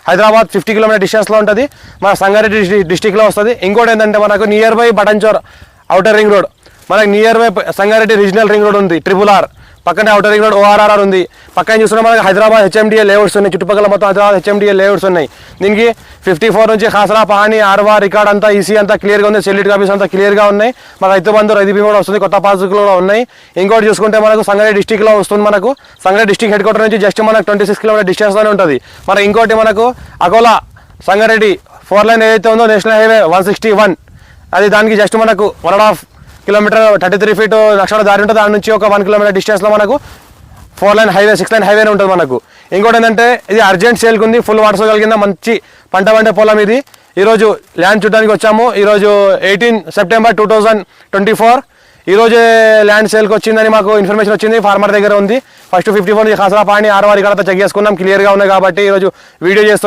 Hyderabad 50 kilometre డిస్టెన్స్లో ఉంటుంది, మన సంగారెడ్డి డిస్టిక్లో వస్తుంది. ఇంకోటి ఏంటంటే మనకు near by Patancheru outer ring road, మనకు near by Sangareddy regional ring road ఉంది, RRR పక్కనే అవుటర్ రింగ్ రోడ్ ORR ఉంది. పక్కన చూసుకున్న మనకి హైదరాబాద్ HMDA లేఅవుట్స్ ఉన్నాయి, చుట్టుపక్కల మొత్తం హైదరాబాద్ HMDA లేఅవుట్స్ ఉన్నాయి. దీనికి 54 నుంచి ఖాసరా పహాని ఆర్వా రికార్డ్ అంతా ఈసీ అంతా క్లియర్గా ఉంది, సెల్యూట్ కాపీస్ అంతా క్లియర్గా ఉన్నాయి. మన రైతు బంధు రైతు బీమా కూడా వస్తుంది, కొత్త పాస్బుక్లు కూడా ఉన్నాయి. ఇంకోటి చూసుకుంటే మనకు సంగారెడ్డి డిస్టిక్లో వస్తుంది, మనకు సంగారెడ్డి డిస్టిక్ హెడ్ క్వార్టర్ నుంచి జస్ట్ మనకు 26 కిలోమీటర్ డిస్టెన్స్లోనే ఉంటుంది. మనకి ఇంకోటి మనకు అకోలా సంగారెడ్డి 4 లైన్ ఏదైతే ఉందో నేషనల్ హైవే 161, అది దానికి జస్ట్ మనకు 1.5 కిలోమీటర్ 33 ఫీట్ లక్షల దారి ఉంటుంది. దాని నుంచి ఒక 1 కిలోమీటర్ డిస్టెన్స్లో మనకు 4 లైన్ హైవే 6 లైన్ హైవేనే ఉంటుంది మనకు. ఇంకోటి ఏంటంటే ఇది అర్జెంట్ సేల్కి ఉంది, ఫుల్ వాటర్ కలిగిన మంచి పంట పండే పొలం ఇది. ఈరోజు ల్యాండ్ చూడడానికి వచ్చాము. ఈరోజు 18 సెప్టెంబర్ 2024 ఈరోజే ల్యాండ్ సేల్కి వచ్చిందని మాకు ఇన్ఫర్మేషన్ వచ్చింది, ఫార్మర్ దగ్గర ఉంది. ఫస్ట్ 54 నుంచి ఖాసరా పాని ఆర్వా రికార్డ్ చెక్ చేసుకున్నాం, క్లియర్గా ఉన్నాయి కాబట్టి ఈరోజు వీడియో చేస్తాం.